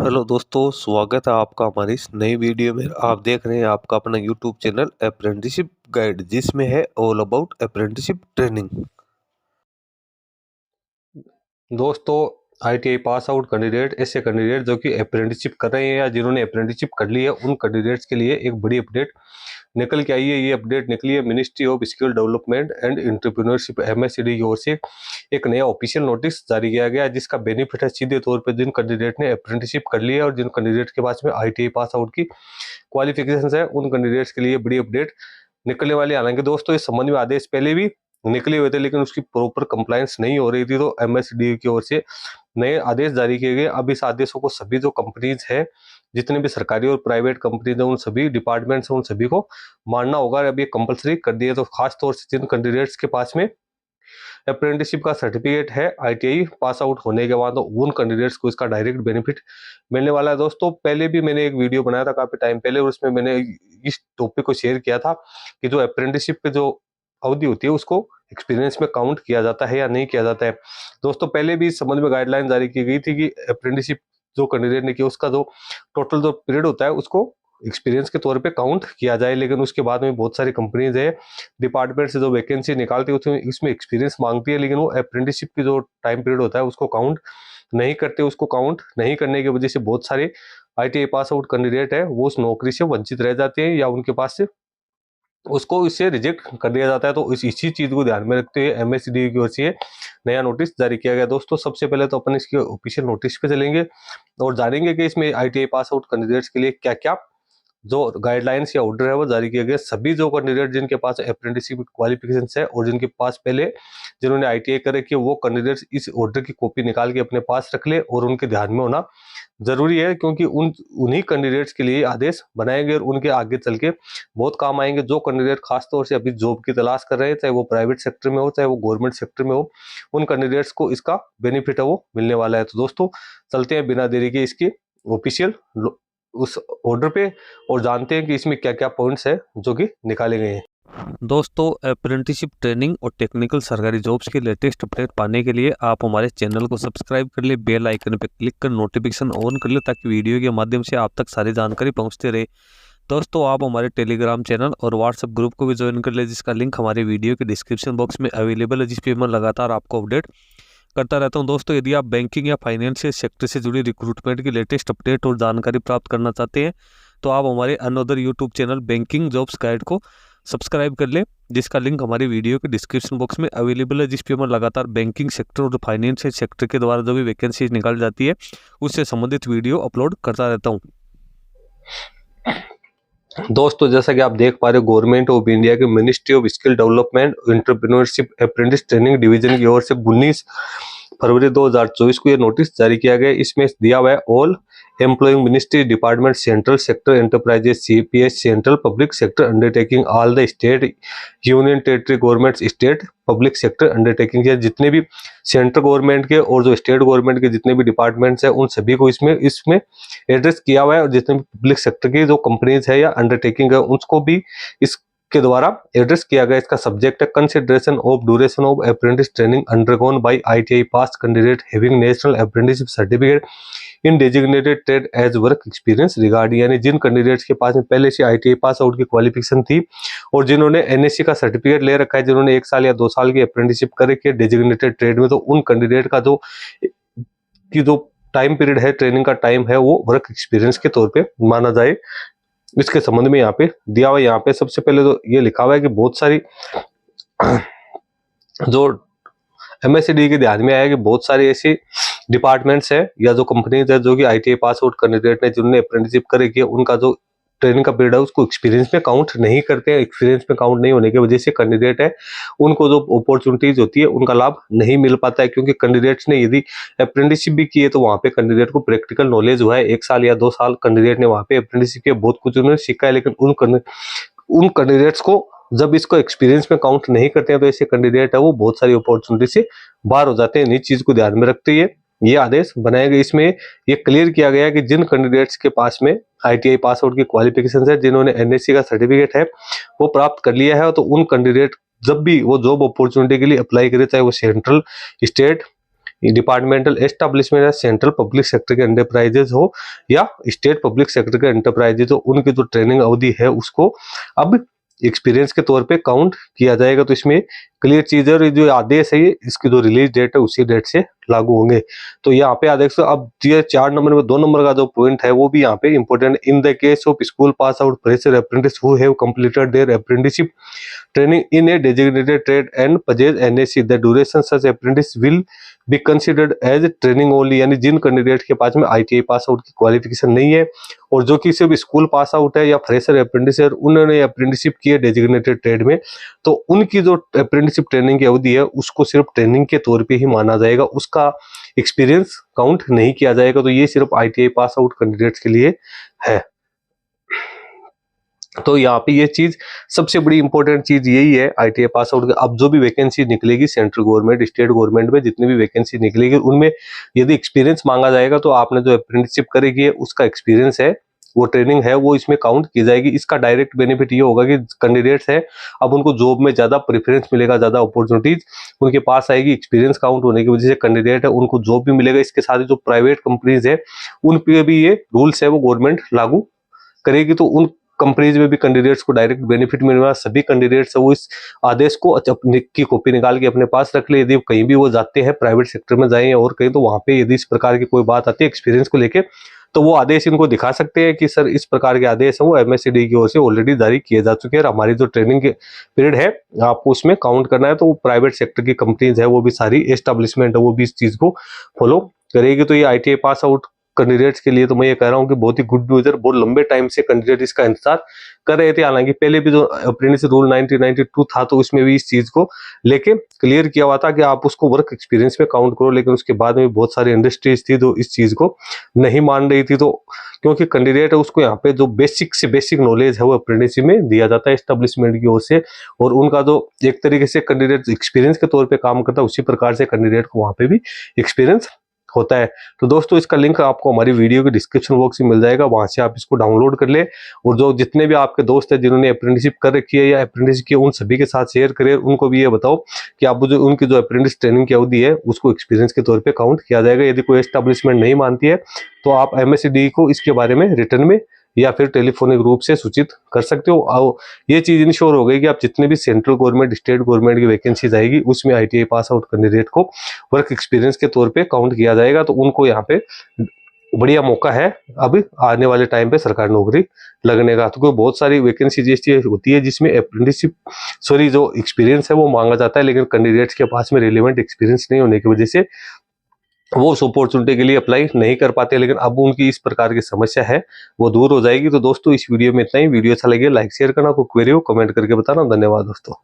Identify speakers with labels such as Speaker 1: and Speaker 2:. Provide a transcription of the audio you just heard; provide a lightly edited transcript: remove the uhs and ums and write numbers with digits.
Speaker 1: Hello दोस्तों, स्वागत है आपका हमारी इस नई वीडियो में। आप देख रहे हैं आपका अपना यूट्यूब चैनल अप्रेंटिसशिप गाइड, जिसमें है ऑल अबाउट अप्रेंटिसशिप ट्रेनिंग। दोस्तों, आईटीआई पास आउट कैंडिडेट, ऐसे कैंडिडेट जो कि अप्रेंटिसशिप कर रहे हैं या जिन्होंने अप्रेंटिसशिप कर ली है, उन कैंडिडेट्स के लिए एक बड़ी अपडेट निकल के आई है। ये अपडेट निकली है ministry of skill development and entrepreneurship MSD की ओर से। एक नया ऑफिशियल नोटिस जारी किया गया है, जिसका बेनिफिट है सीधे तौर पर जिन कैंडिडेट ने अप्रेंटिसशिप कर ली है और जिन कैंडिडेट के पास में आईटीआई पास आउट की क्वालिफिकेशन है, उन कैंडिडेट्स के लिए बड़ी अपडेट निकलने वाली। हालांकि दोस्तों, इस संबंध में आदेश पहले भी निकले हुए थे, लेकिन उसकी प्रॉपर कंप्लायंस नहीं हो रही थी, तो एमएसडी की ओर से नए आदेश जारी किए गए। अब इस आदेशों को सभी जो कंपनीज है, जितने भी सरकारी और प्राइवेट कंपनीज है, उन सभी डिपार्टमेंट्स उन सभी को मानना होगा। अब ये कंपलसरी कर दिए, तो खास तौर से जिन कैंडिडेट्स के पास में अप्रेंटिसशिप का सर्टिफिकेट है आईटीआई पास आउट होने के बाद, तो उन कैंडिडेट्स को इसका डायरेक्ट बेनिफिट मिलने वाला है। दोस्तों, पहले भी मैंने एक वीडियो बनाया था काफी टाइम पहले, और उसमें मैंने इस टॉपिक को शेयर किया था कि जो अप्रेंटिसशिप की जो अवधि होती है उसको एक्सपीरियंस में काउंट किया जाता है या नहीं किया जाता है। दोस्तों, पहले भी इस संबंध में गाइडलाइन जारी की गई थी कि अप्रेंटिसशिप जो कैंडिडेट ने किया उसका जो टोटल जो पीरियड होता है उसको एक्सपीरियंस के तौर पे काउंट किया जाए। लेकिन उसके बाद में बहुत सारी कंपनीज है, डिपार्टमेंट से जो वैकेंसी निकालती है उसमें एक्सपीरियंस मांगती है, लेकिन वो अप्रेंटिसशिप की जो टाइम पीरियड होता है उसको काउंट नहीं करते। उसको काउंट नहीं करने की वजह से बहुत सारे आईटीआई पास आउट कैंडिडेट है वो उस नौकरी से वंचित रह जाते हैं, या उनके पास से उसको इससे रिजेक्ट कर दिया जाता है। तो इसी चीज को ध्यान में रखते हुए एमएसडी की ओर से नया नोटिस जारी किया गया। दोस्तों, सबसे पहले तो अपन इसके ऑफिशियल नोटिस पे चलेंगे और जानेंगे कि इसमें आईटीआई पास आउट कैंडिडेट्स के लिए क्या क्या जो गाइडलाइंस या ऑर्डर है वो जारी किए गए। सभी जो कैंडिडेट जिनके पास अप्रेंटिसशिप क्वालिफिकेशन है और जिनके पास पहले जिन्होंने आईटीआई करे कि वो कैंडिडेट्स इस ऑर्डर की कॉपी निकाल के अपने पास रख ले, और उनके ध्यान में होना जरूरी है, क्योंकि उन्हीं कैंडिडेट्स के लिए आदेश बनाएंगे और उनके आगे चल के बहुत काम आएंगे। जो कैंडिडेट खासतौर से अभी जॉब की तलाश कर रहे हैं, चाहे वो प्राइवेट सेक्टर में हो चाहे वो गवर्नमेंट सेक्टर में हो, उन कैंडिडेट्स को इसका बेनिफिट है वो मिलने वाला है। तो दोस्तों, चलते हैं बिना देरी के इसकी ऑफिशियल उस ऑर्डर पे और जानते हैं कि इसमें क्या क्या पॉइंट्स है जो कि निकाले गए हैं। दोस्तों, अप्रेंटिसशिप ट्रेनिंग और टेक्निकल सरकारी जॉब्स के लेटेस्ट अपडेट पाने के लिए आप हमारे चैनल को सब्सक्राइब कर ले, बेल आइकन पे क्लिक कर नोटिफिकेशन ऑन कर ले, ताकि वीडियो के माध्यम से आप तक सारी जानकारी पहुंचते रहे। दोस्तों, आप हमारे टेलीग्राम चैनल और व्हाट्सएप ग्रुप को भी ज्वाइन कर ले, जिसका लिंक हमारे वीडियो के डिस्क्रिप्शन बॉक्स में अवेलेबल है, जिस पे मैं लगातार आपको अपडेट करता रहता हूं। दोस्तों, यदि आप बैंकिंग या फाइनेंशियल सेक्टर से जुड़ी रिक्रूटमेंट की लेटेस्ट अपडेट और जानकारी प्राप्त करना चाहते हैं, तो आप हमारे another YouTube channel banking jobs guide को सब्सक्राइब कर ले, जिसका लिंक हमारी वीडियो के डिस्क्रिप्शन बॉक्स में अवेलेबल है, जिस पे मैं लगातार बैंकिंग सेक्टर और फाइनेंशियल सेक्टर के द्वारा जो भी वैकेंसी निकाल जाती है उससे संबंधित वीडियो अपलोड करता रहता हूँ। दोस्तों, जैसा कि आप देख पा रहे हो, गवर्नमेंट ऑफ इंडिया के ministry of skill development entrepreneurship apprentice training division की ओर से 19 फरवरी 2024 को यह नोटिस जारी किया गया। इसमें दिया हुआ है all employing ministry department central sector enterprises CPS central public sector undertaking all the state union territory government state public sector undertaking है। जितने भी सेंट्रल गवर्नमेंट के और जो स्टेट गवर्नमेंट के जितने भी डिपार्टमेंट्स हैं, उन सभी को इसमें एड्रेस किया हुआ है, और जितने भी पब्लिक सेक्टर की जो कंपनीज है या अंडरटेकिंग है उसको भी इस के द्वारा एड्रेस किया गया। इसका सब्जेक्ट है consideration of duration of apprentice training undergone by ITI pass candidate having national apprenticeship certificate in designated trade as work experience regarding, यानी जिन कैंडिडेट्स के पास में पहले से आईटीआई पास आउट की क्वालिफिकेशन थी और जिन्होंने एनएससी का सर्टिफिकेट ले रखा है, जिन्होंने 1 साल या 2 साल की अप्रेंटिसशिप कर रखी है डेजिग्नेटेड ट्रेड में, तो उन कैंडिडेट का जो टाइम पीरियड है, ट्रेनिंग का टाइम है, वो वर्क एक्सपीरियंस के तौर पे माना जाए। इसके संबंध में यहाँ पे दिया हुआ है। यहाँ पे सबसे पहले तो ये लिखा हुआ है कि बहुत सारी जो एमएसडी के ध्यान में आया कि बहुत सारी ऐसी डिपार्टमेंट्स है या जो कंपनीज है जो कि आईटीआई पास आउट कैंडिडेट ने जिन्होंने अप्रेंटिसशिप करे की, उनका जो ट्रेनिंग का पीरियड है उसको एक्सपीरियंस में काउंट नहीं करते हैं। एक्सपीरियंस में काउंट नहीं होने की वजह से कैंडिडेट है उनको जो अपॉर्चुनिटीज होती है उनका लाभ नहीं मिल पाता है, क्योंकि कैंडिडेट्स ने यदि अप्रेंटिसशिप भी की है तो वहाँ पे कैंडिडेट को प्रैक्टिकल नॉलेज हुआ है। 1 साल या 2 साल कैंडिडेट ने वहाँ पे अप्रेंटिसशिप किया, बहुत कुछ उन्होंने सीखा है, लेकिन उन कैंडिडेट्स को जब इसको एक्सपीरियंस में काउंट नहीं करते हैं तो ऐसे कैंडिडेट है वो बहुत सारी अपॉर्चुनिटी से बाहर हो जाते हैं। इस चीज को ध्यान में रखते हुए ये आदेश बनाए गए। इसमें ये क्लियर किया गया कि जिन कैंडिडेट्स के पास में आईटीआई पास आउट की क्वालिफिकेशन है, जिन्होंने एनएससी का सर्टिफिकेट है वो प्राप्त कर लिया है, तो उन कैंडिडेट जब भी वो जॉब अपॉर्चुनिटी के लिए अप्लाई करे, चाहे वो सेंट्रल स्टेट डिपार्टमेंटल एस्टेब्लिशमेंट या सेंट्रल पब्लिक सेक्टर के एंटरप्राइजेज हो या स्टेट पब्लिक सेक्टर के एंटरप्राइजेज हो, उनकी जो ट्रेनिंग अवधि है उसको अब एक्सपीरियंस के तौर पे काउंट किया जाएगा। तो इसमें क्लियर चीज है, और जो आदेश है ये इसकी जो रिलीज डेट है उसी डेट से लागू होंगे। तो यहाँ पे आदेश अब ये 4 नंबर में 2 नंबर का जो पॉइंट है वो भी यहाँ पे important. In the case of school pass out fresher apprentice who have completed their apprenticeship training in a designated trade and possess NSC, the duration such apprentice will be considered as training only. यानी जिन candidate के पास में ITI pass out की qualification नहीं है और जो कि सिर्फ स्कूल पास आउट है या फ्रेशर अप्रेंटिस है, उन्होंने अप्रेंटिसशिप की है डेजिग्नेटेड ट्रेड में, तो उनकी जो अप्रेंटिसशिप ट्रेनिंग की अवधि है उसको सिर्फ ट्रेनिंग के तौर पे ही माना जाएगा, उसका एक्सपीरियंस काउंट नहीं किया जाएगा। तो ये सिर्फ ITI पास आउट कैंडिडेट्स के लिए है। तो यहाँ पे ये चीज सबसे बड़ी इंपॉर्टेंट चीज यही है ITI पास आउट। अब जो भी वैकेंसी निकलेगी सेंट्रल गवर्नमेंट स्टेट गवर्नमेंट में जितनी भी वैकेंसी निकलेगी उनमें यदि एक्सपीरियंस मांगा जाएगा तो आपने जो अप्रेंटिसशिप करेगी है उसका एक्सपीरियंस है, वो ट्रेनिंग है, वो इसमें काउंट की जाएगी। इसका डायरेक्ट बेनिफिट ये होगा कि कैंडिडेट्स है अब उनको जॉब में ज्यादा प्रेफरेंस मिलेगा, ज्यादा अपॉर्चुनिटीज उनके पास आएगी। एक्सपीरियंस काउंट होने की वजह से कैंडिडेट है उनको जॉब भी मिलेगा। इसके साथ ही जो प्राइवेट कंपनीज है उन पे भी ये रूल्स है वो गवर्नमेंट लागू करेगी, तो उन कंपनीज में भी कैंडिडेट्स को डायरेक्ट बेनिफिट मिलेगा। सभी कैंडिडेट्स है वो इस आदेश को अपनी की कॉपी निकाल के अपने पास रख ले। यदि कहीं भी वो जाते हैं प्राइवेट सेक्टर में जाएं और कहीं, तो वहां पे यदि इस प्रकार की कोई बात आती है एक्सपीरियंस को लेके, तो वो आदेश इनको दिखा सकते हैं कि सर इस प्रकार के आदेश है वो MSCD की ओर से ऑलरेडी जारी किए जा चुके हैं और हमारी जो ट्रेनिंग के पीरियड है आपको उसमें काउंट करना है। तो प्राइवेट सेक्टर की कंपनीज है वो भी सारी एस्टेब्लिशमेंट है वो भी इस चीज को फॉलो करेगी। तो ये ITI पास आउट कैंडिडेट्स के लिए तो मैं ये कह रहा हूँ कि बहुत ही गुड न्यूज है। बहुत लंबे टाइम से कैंडिडेट इसका इंतजार कर रहे थे। हालांकि पहले भी जो अप्रेंटिस रूल 1992 था तो उसमें भी इस चीज को लेके क्लियर किया हुआ था कि आप उसको वर्क एक्सपीरियंस में काउंट करो, लेकिन उसके बाद में बहुत सारी इंडस्ट्रीज थी जो इस चीज को नहीं मान रही थी। तो क्योंकि कैंडिडेट है उसको यहाँ पे जो बेसिक से बेसिक नॉलेज है वो अप्रेंटिसशिप में दिया जाता है एस्टेब्लिशमेंट की ओर से, और उनका जो एक तरीके से कैंडिडेट एक्सपीरियंस के तौर पर काम करता है उसी प्रकार से कैंडिडेट को वहां पे भी एक्सपीरियंस होता है। तो दोस्तों इसका लिंक आपको हमारी वीडियो के डिस्क्रिप्शन बॉक्स में मिल जाएगा, वहां से आप इसको डाउनलोड कर ले और जो जितने भी आपके दोस्त हैं जिन्होंने अप्रेंटिसशिप कर रखी है या अप्रेंटिस की उन सभी के साथ शेयर करें। उनको भी ये बताओ कि आप जो उनकी जो अप्रेंटिस ट्रेनिंग की अवधि है उसको एक्सपीरियंस के तौर पर काउंट किया जाएगा। यदि कोई एस्टेब्लिशमेंट नहीं मानती है तो आप MSCD को इसके बारे में रिटर्न में या फिर टेलीफोनिक रूप से सूचित कर सकते हो। और ये चीज इंश्योर हो गई कि आप जितने भी सेंट्रल गवर्नमेंट स्टेट गवर्नमेंट की वैकेंसीज आएगी उसमें ITI पास आउट कैंडिडेट को वर्क एक्सपीरियंस के तौर पे काउंट किया जाएगा। तो उनको यहाँ पे बढ़िया मौका है अभी आने वाले टाइम पे सरकारी नौकरी लगने का। तो कोई बहुत सारी वैकेंसी ऐसी होती है जिसमें अप्रेंटिसशिप जो एक्सपीरियंस है वो मांगा जाता है, लेकिन कैंडिडेट्स के पास में रिलेवेंट एक्सपीरियंस नहीं होने की वजह से वो उस अपॉर्चुनिटी के लिए अप्लाई नहीं कर पाते। लेकिन अब उनकी इस प्रकार की समस्या है वो दूर हो जाएगी। तो दोस्तों इस वीडियो में इतना ही। वीडियो अच्छा लगे लाइक शेयर करना, कोई क्वेरी हो कमेंट करके बताना। धन्यवाद दोस्तों।